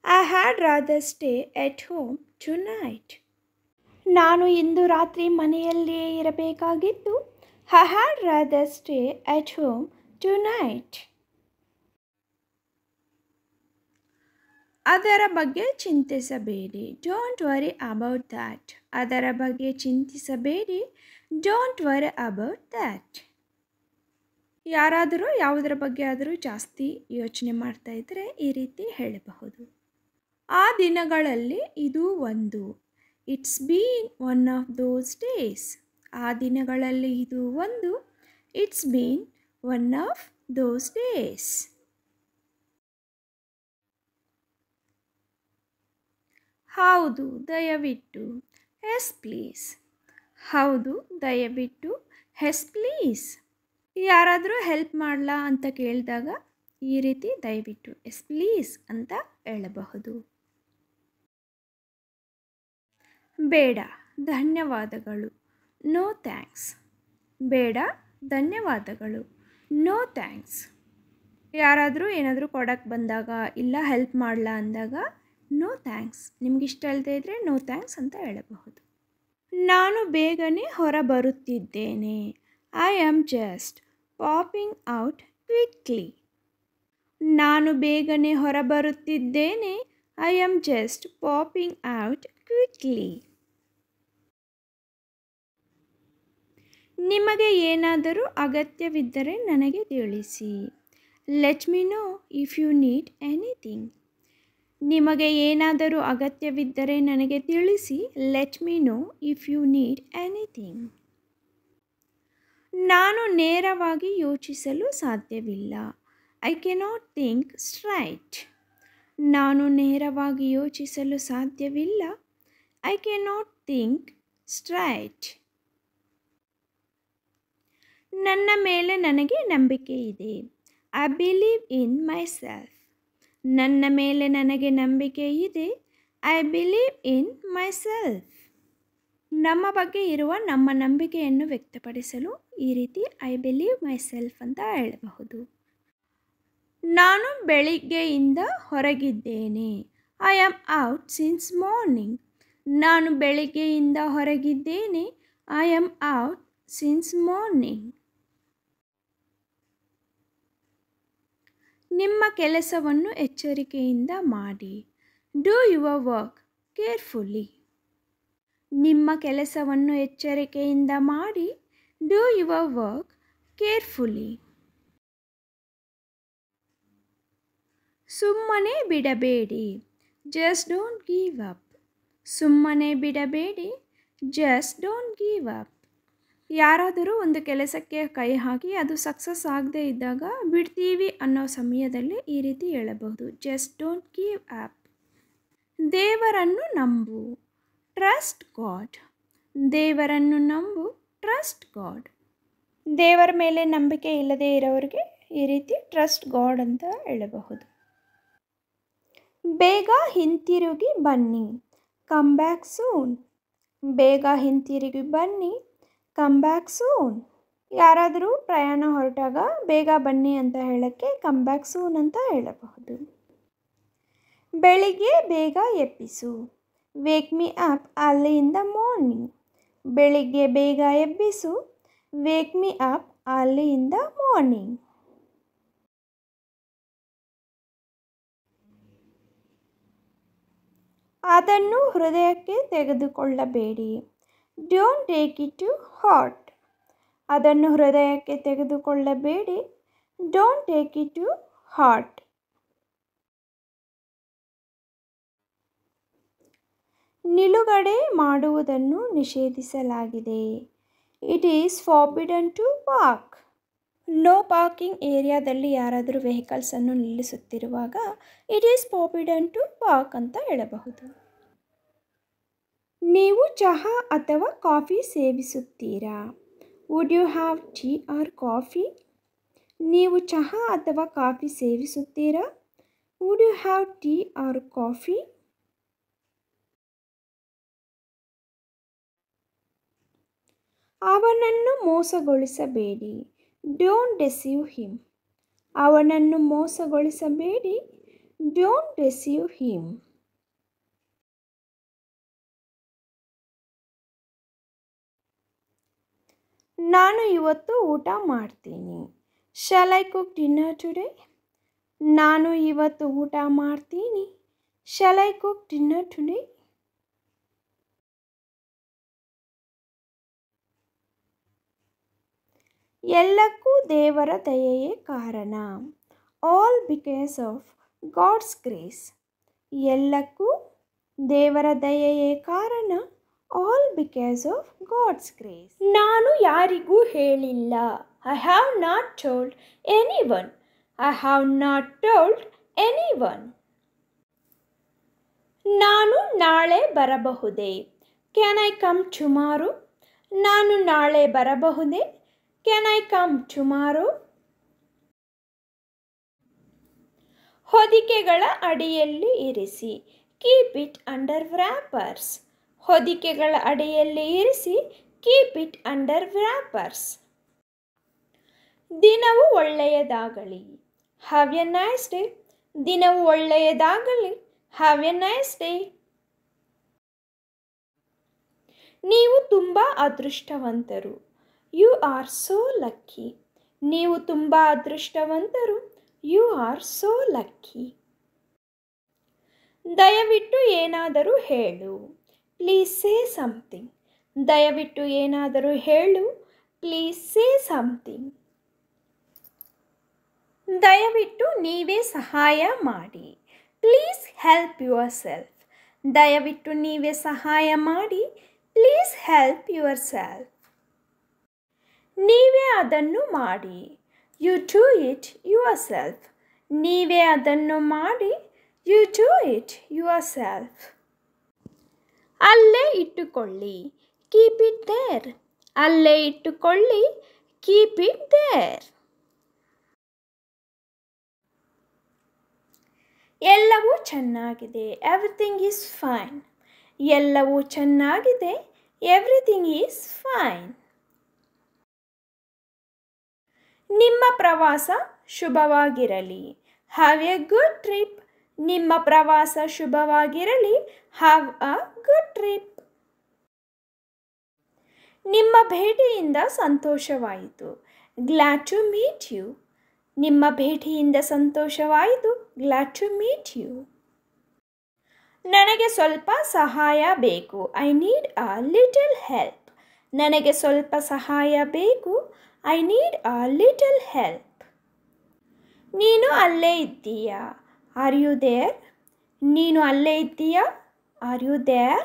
I had rather stay at home tonight. ನಾನು ಇಂದು ರಾತ್ರಿ ಮನೆಯಲ್ಲಿಯೇ ಇರಬೇಕಾಗಿತ್ತು. I had rather stay at home tonight. ಅದರ ಬಗ್ಗೆ ಚಿಂತಿಸಬೇಡಿ. Don't worry about that. ಅದರ ಬಗ್ಗೆ ಚಿಂತಿಸಬೇಡಿ. Don't worry about that. ಯಾರಾದರೂ ಯಾವುದರ ಬಗ್ಗೆ ಆದರೂ ಜಾಸ್ತಿ ಯೋಚನೆ ಮಾಡ್ತಾ ಇದ್ದರೆ ಈ ರೀತಿ ಹೇಳಬಹುದು. ಆ ದಿನಗಳಲ್ಲಿ ಇದು ಒಂದು. It's been one of those days. ಆ ದಿನಗಳಲ್ಲಿ ಇದು ಒಂದು. It's been one of those days. ಹೌದು, ದಯವಿಟ್ಟು. Yes please. ಹೌದು, ದಯವಿಟ್ಟು. Yes please. ಯಾರಾದರೂ ಹೆಲ್ಪ್ ಮಾಡಲಾ ಅಂತ ಕೇಳಿದಾಗ ಈ ರೀತಿ ದಯವಿಟ್ಟು ಎಸ್ ಪ್ಲೀಸ್ ಅಂತ ಹೇಳಬಹುದು. ಬೇಡ, ಧನ್ಯವಾದಗಳು. No thanks. ಬೇಡ, ಧನ್ಯವಾದಗಳು. No thanks. ಯಾರಾದರೂ ಏನಾದರೂ ಕೊಡೋಕ್ಕೆ ಬಂದಾಗ ಇಲ್ಲ ಹೆಲ್ಪ್ ಮಾಡಲಾ ಅಂದಾಗ ನೋ ಥ್ಯಾಂಕ್ಸ್. ನಿಮ್ಗೆ ಇಷ್ಟ ಅಲ್ಲದೆ ಇದ್ದರೆ ನೋ ಥ್ಯಾಂಕ್ಸ್ ಅಂತ ಹೇಳಬಹುದು. ನಾನು ಬೇಗನೆ ಹೊರ ಬರುತ್ತಿದ್ದೇನೆ. I am just popping out quickly. ನಾನು ಬೇಗನೆ ಹೊರಬರುತ್ತಿದ್ದೇನೆ. I am just popping out quickly. ನಿಮಗೆ ಏನಾದರೂ ಅಗತ್ಯವಿದ್ದರೆ ನನಗೆ ತಿಳಿಸಿ. Let me know if you need anything. ನಿಮಗೆ ಏನಾದರೂ ಅಗತ್ಯವಿದ್ದರೆ ನನಗೆ ತಿಳಿಸಿ. Let me know if you need anything. ನಾನು ನೇರವಾಗಿ ಯೋಚಿಸಲು ಸಾಧ್ಯವಿಲ್ಲ. I cannot think straight. ನಾನು ನೇರವಾಗಿ ಯೋಚಿಸಲು ಸಾಧ್ಯವಿಲ್ಲ. I cannot think straight. ನನ್ನ ಮೇಲೆ ನನಗೆ ನಂಬಿಕೆ ಇದೆ. I believe in my self. ನನ್ನ ಮೇಲೆ ನನಗೆ ನಂಬಿಕೆ ಇದೆ. I believe in my self. ನಮ್ಮ ಬಗ್ಗೆ ಇರುವ ನಮ್ಮ ನಂಬಿಕೆಯನ್ನು ವ್ಯಕ್ತಪಡಿಸಲು ಈ ರೀತಿ ಐ ಬಿಲೀವ್ ಮೈ ಸೆಲ್ಫ್ ಅಂತ ಹೇಳಬಹುದು. ನಾನು ಬೆಳಿಗ್ಗೆಯಿಂದ ಹೊರಗಿದ್ದೇನೆ. I am out since morning. ನಾನು ಬೆಳಿಗ್ಗೆಯಿಂದ ಹೊರಗಿದ್ದೇನೆ. I am out since morning. ನಿಮ್ಮ ಕೆಲಸವನ್ನು ಎಚ್ಚರಿಕೆಯಿಂದ ಮಾಡಿ. Do your work carefully. ನಿಮ್ಮ ಕೆಲಸವನ್ನು ಎಚ್ಚರಿಕೆಯಿಂದ ಮಾಡಿ. Do your work carefully. ಸುಮ್ಮನೆ ಬಿಡಬೇಡಿ. Just don't give up. ಸುಮ್ಮನೆ ಬಿಡಬೇಡಿ. Just don't give up. ಯಾರಾದರೂ ಒಂದು ಕೆಲಸಕ್ಕೆ ಕೈ ಹಾಕಿ ಅದು ಸಕ್ಸಸ್ ಆಗದೇ ಇದ್ದಾಗ ಬಿಡ್ತೀವಿ ಅನ್ನೋ ಸಮಯದಲ್ಲಿ ಈ ರೀತಿ ಹೇಳಬಹುದು. Just don't give up. ದೇವರನ್ನು ನಂಬು. Trust god. ದೇವರನ್ನು ನಂಬು. Trust god. ದೇವರ ಮೇಲೆ ನಂಬಿಕೆ ಇಲ್ಲದೆ ಇರೋರಿಗೆ ಈ ರೀತಿ ಟ್ರಸ್ಟ್ ಗಾಡ್ ಅಂತ ಹೇಳಬಹುದು. ಬೇಗ ಹಿಂತಿರುಗಿ ಬನ್ನಿ. Come back soon. ಬೇಗ ಹಿಂತಿರುಗಿ ಬನ್ನಿ. Come back soon. ಯಾರಾದರೂ ಪ್ರಯಾಣ ಹೊರಟಾಗ ಬೇಗ ಬನ್ನಿ ಅಂತ ಹೇಳೋಕ್ಕೆ ಕಮ್ ಬ್ಯಾಕ್ ಸೂನ್ ಅಂತ ಹೇಳಬಹುದು. ಬೆಳಿಗ್ಗೆ ಬೇಗ ಎಬ್ಬಿಸು. Wake me up early in the morning. ಬೆಳಿಗ್ಗೆ ಬೇಗ ಎಬ್ಬಿಸು. Wake me up early in the morning. ಅದನ್ನು ಹೃದಯಕ್ಕೆ ತೆಗೆದುಕೊಳ್ಳಬೇಡಿ. Don't take it to heart. ಅದನ್ನು ಹೃದಯಕ್ಕೆ ತೆಗೆದುಕೊಳ್ಳಬೇಡಿ. Don't take it to heart. ನಿಲುಗಡೆ ಮಾಡುವುದನ್ನು ನಿಷೇಧಿಸಲಾಗಿದೆ. It is forbidden to park. No parking ಏರಿಯಾದಲ್ಲಿ ಯಾರಾದರೂ ವೆಹಿಕಲ್ಸನ್ನು ನಿಲ್ಲಿಸುತ್ತಿರುವಾಗ it is forbidden to park ಅಂತ ಹೇಳಬಹುದು. ನೀವು ಚಹಾ ಅಥವಾ ಕಾಫಿ ಸೇವಿಸುತ್ತೀರಾ? Would you have tea or coffee? ನೀವು ಚಹಾ ಅಥವಾ ಕಾಫಿ ಸೇವಿಸುತ್ತೀರಾ? Would you have tea or coffee? ಅವನನ್ನು ಮೋಸಗೊಳಿಸಬೇಡಿ. Don't ಡೆಸೀವ್ him. ಅವನನ್ನು ಮೋಸಗೊಳಿಸಬೇಡಿ. Don't ಡೆಸೀವ್ him. ನಾನು ಇವತ್ತು ಊಟ ಮಾಡ್ತೀನಿ. Shall I cook dinner today? ನಾನು ಇವತ್ತು ಊಟ ಮಾಡ್ತೀನಿ. Shall I cook dinner today? ಎಲ್ಲಕ್ಕೂ ದೇವರ ದಯೆಯೇ ಕಾರಣ. All because of God's grace. ಎಲ್ಲಕ್ಕೂ ದೇವರ ದಯೆಯೇ ಕಾರಣ. All because of God's grace. ನಾನು ಯಾರಿಗೂ ಹೇಳಿಲ್ಲ. I have not told anyone. I have not told anyone. ನಾನು ನಾಳೆ ಬರಬಹುದೇ? Can I come tomorrow? ನಾನು ನಾಳೆ ಬರಬಹುದೇ? Can I come tomorrow? ಹೊದಿಕೆಗಳ ಅಡಿಯಲ್ಲಿ ಇರಿಸಿ. Keep it under wrappers. ಹೊದಿಕೆಗಳ ಅಡಿಯಲ್ಲಿ ಇರಿಸಿ. Keep it under wrappers. ದಿನವು ಒಳ್ಳೆಯದಾಗಲಿ. Have a nice day. ದಿನವು ಒಳ್ಳೆಯದಾಗಲಿ. Have a nice day. ನೀವು ತುಂಬ ಅದೃಷ್ಟವಂತರು. You are so lucky. ನೀವು ತುಂಬ ಅದೃಷ್ಟವಂತರು. You are so lucky. ದಯವಿಟ್ಟು ಏನಾದರೂ ಹೇಳು. Please say something. ದಯವಿಟ್ಟು ಏನಾದರೂ ಹೇಳು. Please say something. ದಯವಿಟ್ಟು ನೀವೇ ಸಹಾಯ ಮಾಡಿ. Please help yourself. ದಯವಿಟ್ಟು ನೀವೇ ಸಹಾಯ ಮಾಡಿ. Please help yourself. ನೀವೇ ಅದನ್ನು ಮಾಡಿ. You do it yourself. ನೀವೇ ಅದನ್ನು ಮಾಡಿ. You do it yourself. ಅಲ್ಲೇ ಇಟ್ಟುಕೊಳ್ಳಿ. Keep it there. ಅಲ್ಲೇ ಇಟ್ಟುಕೊಳ್ಳಿ. Keep it there. ಎಲ್ಲವೂ ಚೆನ್ನಾಗಿದೆ. Everything is fine. ಎಲ್ಲವೂ ಚೆನ್ನಾಗಿದೆ. Everything is fine. ನಿಮ್ಮ ಪ್ರವಾಸ ಶುಭವಾಗಿರಲಿ. Have a good trip. ನಿಮ್ಮ ಪ್ರವಾಸ ಶುಭವಾಗಿರಲಿ. Have a good trip. ನಿಮ್ಮ ಭೇಟಿಯಿಂದ ಸಂತೋಷವಾಯಿತು. Glad to meet you. ನಿಮ್ಮ ಭೇಟಿಯಿಂದ ಸಂತೋಷವಾಯಿತು. Glad to meet you. ನನಗೆ ಸ್ವಲ್ಪ ಸಹಾಯ ಬೇಕು. I need a little help. ನನಗೆ ಸ್ವಲ್ಪ ಸಹಾಯ ಬೇಕು. I need a little help. ನೀನು ಅಲ್ಲೇ ಇದ್ದೀಯಾ? Are you there? ನೀನು ಅಲ್ಲೇ ಇದ್ದೀಯಾ? Are you there?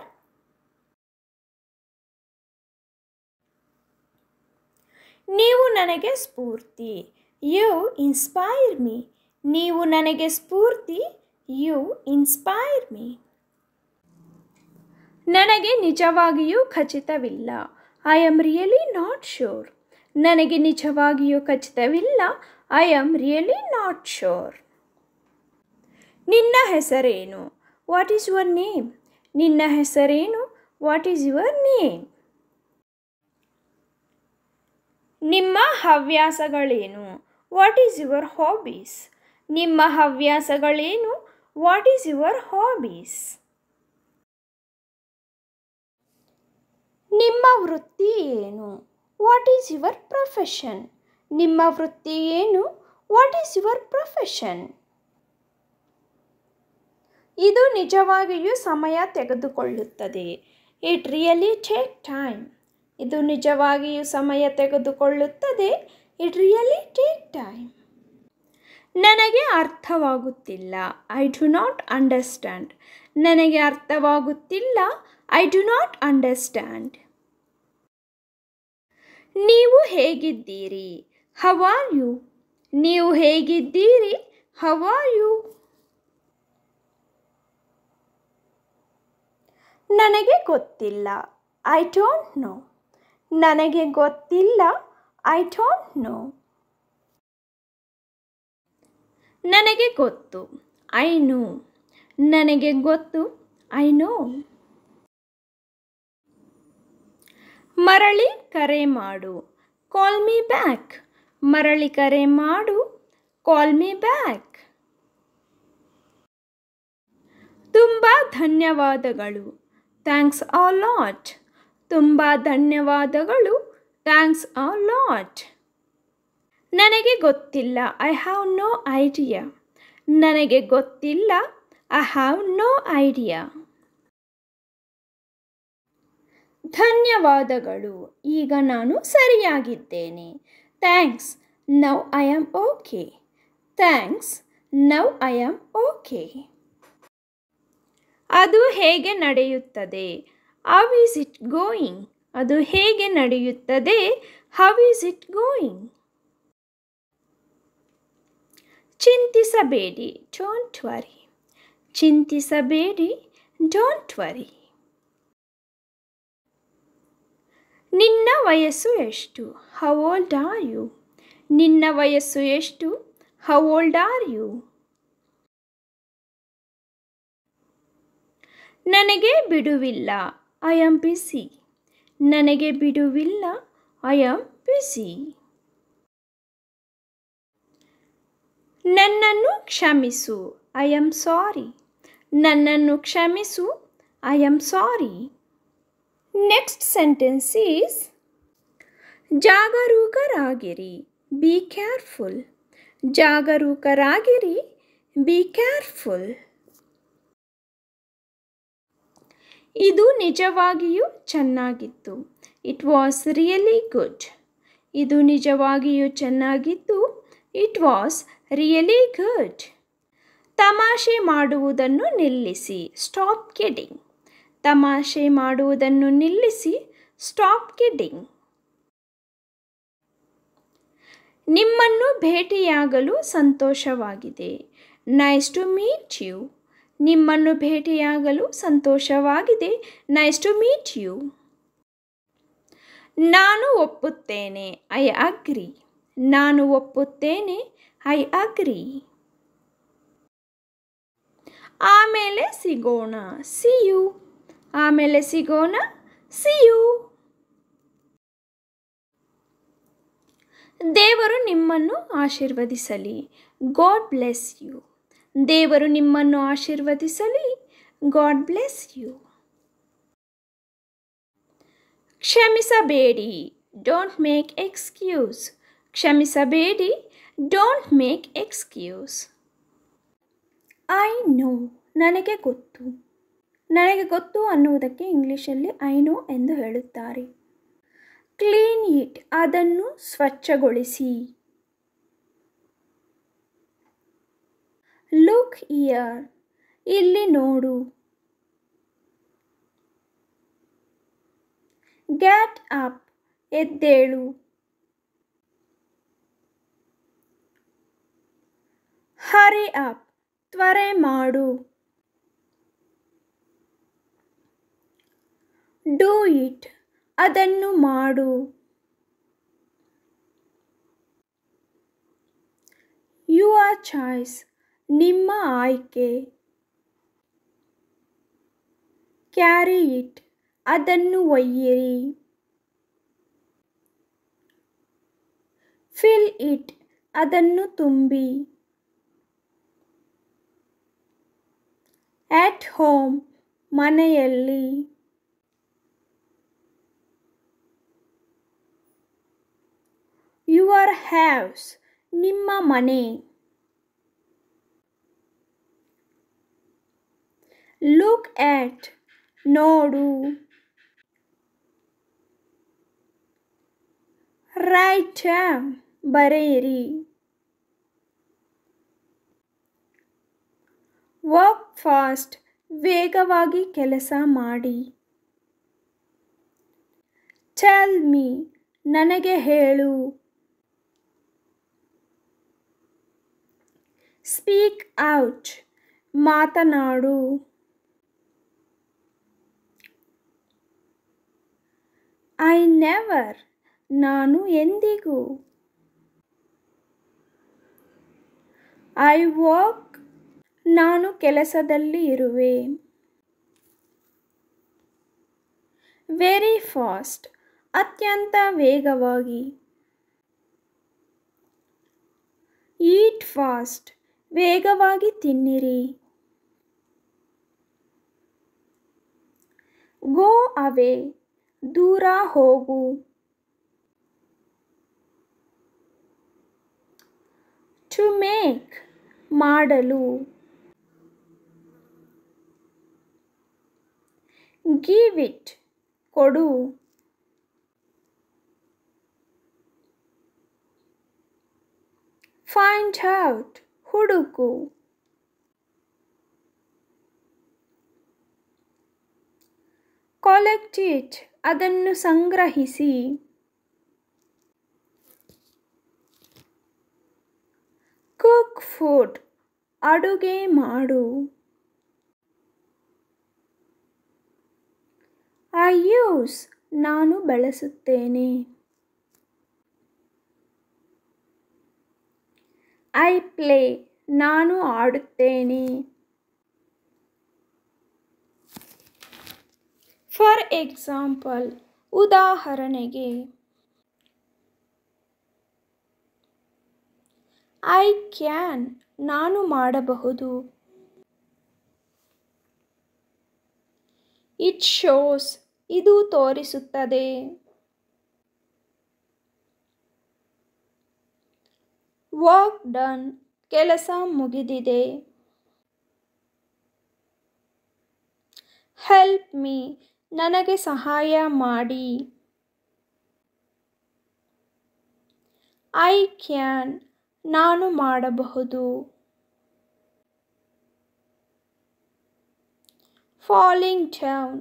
ನೀವು ನನಗೆ ಸ್ಫೂರ್ತಿ. You inspire me. ನೀವು ನನಗೆ ಸ್ಫೂರ್ತಿ. You inspire me. ನನಗೆ ನಿಜವಾಗಿಯೂ ಖಚಿತವಿಲ್ಲ. I am really not sure. ನನಗೆ ನಿಜವಾಗಿಯೂ ಖಚಿತವಿಲ್ಲ. I am really not sure. ನಿನ್ನ ಹೆಸರೇನು? What is your name? ನಿನ್ನ ಹೆಸರೇನು? What is your name? ನಿಮ್ಮ ಹವ್ಯಾಸಗಳೇನು? What is your hobbies? ನಿಮ್ಮ ಹವ್ಯಾಸಗಳೇನು? What is your hobbies? ನಿಮ್ಮ ವೃತ್ತಿ ಏನು? What is your profession? ನಿಮ್ಮ ವೃತ್ತಿ ಏನು? What is your profession? ಇದು ನಿಜವಾಗಿಯೂ ಸಮಯ ತೆಗೆದುಕೊಳ್ಳುತ್ತದೆ. It really take time. ಇದು ನಿಜವಾಗಿಯೂ ಸಮಯ ತೆಗೆದುಕೊಳ್ಳುತ್ತದೆ. It really take time. ನನಗೆ ಅರ್ಥವಾಗುತ್ತಿಲ್ಲ. I do not understand. ನನಗೆ ಅರ್ಥವಾಗುತ್ತಿಲ್ಲ. I do not understand. ನೀವು ಹೇಗಿದ್ದೀರಿ? How are you? ನೀವು ಹೇಗಿದ್ದೀರಿ? How are you? ನನಗೆ ಗೊತ್ತಿಲ್ಲ. I don't know. ನನಗೆ ಗೊತ್ತಿಲ್ಲ. I don't know. ನನಗೆ ಗೊತ್ತು. I know. ನನಗೆ ಗೊತ್ತು. I know. ಮರಳಿ ಕರೆ ಮಾಡು. Call me back. ಮರಳಿ ಕರೆ ಮಾಡು. Call me back. ತುಂಬ ಧನ್ಯವಾದಗಳು. Thanks a lot. ತುಂಬ ಧನ್ಯವಾದಗಳು. Thanks a lot. ನನಗೆ ಗೊತ್ತಿಲ್ಲ. I have no idea. ನನಗೆ ಗೊತ್ತಿಲ್ಲ. I have no idea. ಧನ್ಯವಾದಗಳು, ಈಗ ನಾನು ಸರಿಯಾಗಿದ್ದೇನೆ. Thanks, now I am okay. Thanks, now I am okay. ಅದು ಹೇಗೆ ನಡೆಯುತ್ತದೆ? How is it going? ಅದು ಹೇಗೆ ನಡೆಯುತ್ತದೆ? How is it going? ಚಿಂತಿಸಬೇಡಿ, ಡೋಂಟ್ ವರಿ. ಚಿಂತಿಸಬೇಡಿ, ಡೋಂಟ್ ವರಿ. ನಿನ್ನ ವಯಸ್ಸು ಎಷ್ಟು? How old are you? ನಿನ್ನ ವಯಸ್ಸು ಎಷ್ಟು? How old are you? ನನಗೆ ಬಿಡುವಿಲ್ಲ, ಐ ಆಮ್ ಬಿಸಿ. ನನಗೆ ಬಿಡುವಿಲ್ಲ, ಐ ಆಮ್ ಬಿಸಿ. ನನ್ನನ್ನು ಕ್ಷಮಿಸು, ಐ ಆಮ್ ಸಾರಿ. ನನ್ನನ್ನು ಕ್ಷಮಿಸು, I am sorry. Next sentence is ಜಾಗರೂಕರಾಗಿರಿ, ಬಿ ಕೇರ್ಫುಲ್. ಜಾಗರೂಕರಾಗಿರಿ, ಬಿ ಕೇರ್ಫುಲ್. ಇದು ನಿಜವಾಗಿಯೂ ಚೆನ್ನಾಗಿತ್ತು, ಇಟ್ ವಾಸ್ ರಿಯಲಿ ಗುಡ್. ಇದು ನಿಜವಾಗಿಯೂ ಚೆನ್ನಾಗಿತ್ತು, ಇಟ್ ವಾಸ್ ರಿಯಲಿ ಗುಡ್. ತಮಾಷೆ ಮಾಡುವುದನ್ನು ನಿಲ್ಲಿಸಿ, ಸ್ಟಾಪ್ ಕಿಡಿಂಗ್. ತಮಾಷೆ ಮಾಡುವುದನ್ನು ನಿಲ್ಲಿಸಿ, ಸ್ಟಾಪ್ ಕಿಡಿಂಗ್. ನಿಮ್ಮನ್ನು ಭೇಟಿಯಾಗಲು ಸಂತೋಷವಾಗಿದೆ, ನೈಸ್ ಟು ಮೀಟ್ ಯು. ನಿಮ್ಮನ್ನು ಭೇಟಿಯಾಗಲು ಸಂತೋಷವಾಗಿದೆ, ನೈಸ್ ಟು ಮೀಟ್ ಯು. ನಾನು ಒಪ್ಪುತ್ತೇನೆ, ಐ ಅಗ್ರಿ. ನಾನು ಒಪ್ಪುತ್ತೇನೆ, ಐ ಅಗ್ರಿ. ಆಮೇಲೆ ಸಿಗೋಣ, ಸಿ ಯು. ಆಮೇಲೆ ಸಿಗೋಣ, ಸಿ ಯು. ದೇವರು ನಿಮ್ಮನ್ನು ಆಶೀರ್ವದಿಸಲಿ, ಗಾಡ್ ಬ್ಲೆಸ್ ಯು. ದೇವರು ನಿಮ್ಮನ್ನು ಆಶೀರ್ವದಿಸಲಿ, ಗಾಡ್ ಬ್ಲೆಸ್ ಯು. ಕ್ಷಮಿಸಬೇಡಿ, ಡೋಂಟ್ ಮೇಕ್ ಎಕ್ಸ್ಕ್ಯೂಸ್. ಕ್ಷಮಿಸಬೇಡಿ, don't make excuse. I know, ನನಗೆ ಗೊತ್ತು. ನನಗೆ ಗೊತ್ತು ಅನ್ನುವುದಕ್ಕೆ ಇಂಗ್ಲೀಷಲ್ಲಿ ಐ ನೋ ಎಂದು ಹೇಳುತ್ತಾರೆ. ಕ್ಲೀನ್ ಇಟ್, ಅದನ್ನು ಸ್ವಚ್ಛಗೊಳಿಸಿ. ಲುಕ್ ಹಿಯರ್, ಇಲ್ಲಿ ನೋಡು. ಗೆಟ್ ಅಪ್, ಎದ್ದೇಳು. ಹರಿ ಅಪ್, ತ್ವರೆ ಮಾಡು. ಡೂ ಇಟ್, ಅದನ್ನು ಮಾಡು. ಯುವರ್ ಚಾಯ್ಸ್, ನಿಮ್ಮ ಆಯ್ಕೆ. ಕ್ಯಾರಿ ಇಟ್, ಅದನ್ನು ಒಯ್ಯಿರಿ. ಫಿಲ್ ಇಟ್, ಅದನ್ನು ತುಂಬಿ. ಎಟ್ ಹೋಮ್, ಮನೆಯಲ್ಲಿ. ಯುವರ್ ಹೌಸ್, ನಿಮ್ಮ ಮನೆ. ಲುಕ್ ಎಟ್, ನೋಡು. ರೈಟ್ ಡೌನ್, ಬರೆಯಿರಿ. ವರ್ಕ್ ಫಾಸ್ಟ್, ವೇಗವಾಗಿ ಕೆಲಸ ಮಾಡಿ. ಟೆಲ್ ಮೀ, ನನಗೆ ಹೇಳು. ಸ್ಪೀಕ್ ಔಟ್, ಮಾತನಾಡು. ಐ ನೆವರ್, ನಾನು ಎಂದಿಗೂ. ಐ ವರ್ಕ್, ನಾನು ಕೆಲಸದಲ್ಲಿ ಇರುವೆ. ವೆರಿ ಫಾಸ್ಟ್, ಅತ್ಯಂತ ವೇಗವಾಗಿ. ಈಟ್ ಫಾಸ್ಟ್, ವೇಗವಾಗಿ ತಿನ್ನಿರಿ. ಗೋ ಅವೇ, ದೂರ ಹೋಗು. ಟು ಮೇಕ್, ಮಾಡಲು. ಗಿವ್ ಇಟ್ ಕೊಡು. ಫೈಂಡ್ ಔಟ್ ಹುಡುಕು. ಕಲೆಕ್ಟ್ ಇಟ್ ಅದನ್ನು ಸಂಗ್ರಹಿಸಿ. ಕುಕ್ ಫುಡ್ ಅಡುಗೆ ಮಾಡು. ಐ ಯೂಸ್ ನಾನು ಬಳಸುತ್ತೇನೆ. ಐ ಪ್ಲೇ ನಾನು ಆಡುತ್ತೇನೆ. ಫಾರ್ ಎಕ್ಸಾಂಪಲ್ ಉದಾಹರಣೆಗೆ, ಐ ಕ್ಯಾನ್ ನಾನು ಮಾಡಬಹುದು. ಇಟ್ ಶೋಸ್ ಇದು ತೋರಿಸುತ್ತದೆ. ವರ್ಕ್ ಡನ್ ಕೆಲಸ ಮುಗಿದಿದೆ. ಹೆಲ್ಪ್ ಮೀ ನನಗೆ ಸಹಾಯ ಮಾಡಿ. ಐ ಕ್ಯಾನ್ ನಾನು ಮಾಡಬಹುದು. ಫಾಲಿಂಗ್ ಡೌನ್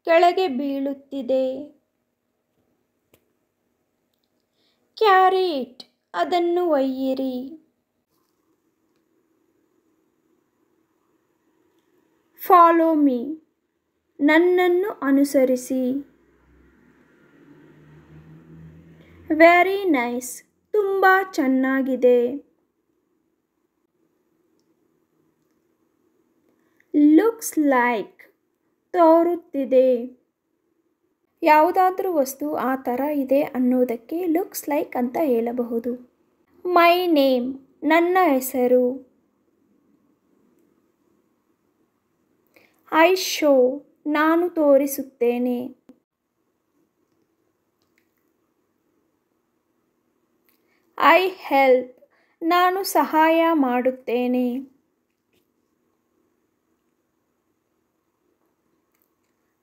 ಕೆಳಗೆ ಬೀಳುತ್ತಿದೆ. ಕ್ಯಾರಿ ಇಟ್ ಅದನ್ನು ಒಯ್ಯಿರಿ. ಫಾಲೋ ಮೀ ನನ್ನನ್ನು ಅನುಸರಿಸಿ. ವೆರಿ ನೈಸ್ ತುಂಬ ಚೆನ್ನಾಗಿದೆ. ಲುಕ್ಸ್ ಲೈಕ್ ತೋರುತ್ತಿದೆ. ಯಾವುದಾದ್ರೂ ವಸ್ತು ಆ ಥರ ಇದೆ ಅನ್ನೋದಕ್ಕೆ ಲುಕ್ಸ್ ಲೈಕ್ ಅಂತ ಹೇಳಬಹುದು. ಮೈ ನೇಮ್ ನನ್ನ ಹೆಸರು. ಐ ಶೋ ನಾನು ತೋರಿಸುತ್ತೇನೆ. ಐ ಹೆಲ್ಪ್ ನಾನು ಸಹಾಯ ಮಾಡುತ್ತೇನೆ.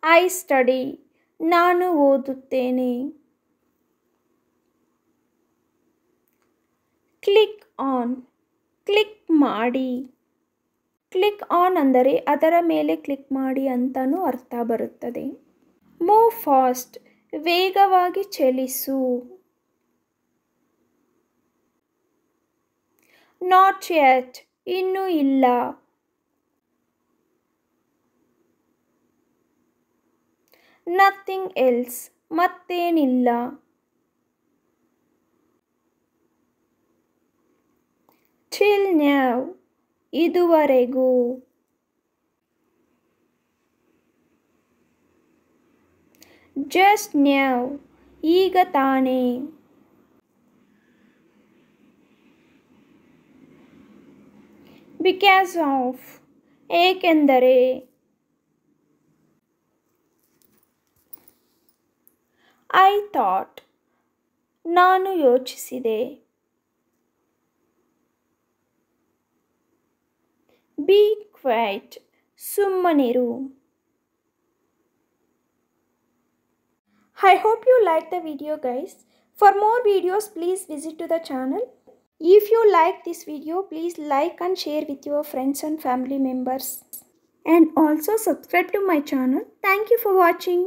ಐ ಸ್ಟಡಿ ನಾನು ಓದುತ್ತೇನೆ. ಕ್ಲಿಕ್ ಆನ್ ಕ್ಲಿಕ್ ಮಾಡಿ. ಕ್ಲಿಕ್ ಆನ್ ಅಂದರೆ ಅದರ ಮೇಲೆ ಕ್ಲಿಕ್ ಮಾಡಿ ಅಂತಲೂ ಅರ್ಥ ಬರುತ್ತದೆ. ಮೂವ್ ಫಾಸ್ಟ್ ವೇಗವಾಗಿ ಚಲಿಸು. ನಾಟ್ ಯೆಟ್ ಇನ್ನೂ ಇಲ್ಲ. ನಥಿಂಗ್ ಎಲ್ಸ್ ಮತ್ತೇನಿಲ್ಲ. ಟಿಲ್ ನೌ ಇದುವರೆಗೂ. ಜಸ್ಟ್ ನೌ ಈಗ ತಾನೇ. ಬಿಕಾಸ್ ಆಫ್ ಏಕೆಂದರೆ. ಐ ಥಾಟ್ ನಾನು ಯೋಚಿಸಿದೆ. ಬಿ ಕ್ವೈಟ್ ಸುಮ್ಮನಿರು. I hope you liked the video guys. For more videos please visit to the channel. If you like this video please like and share with your friends and family members. And also subscribe to my channel. Thank you for watching.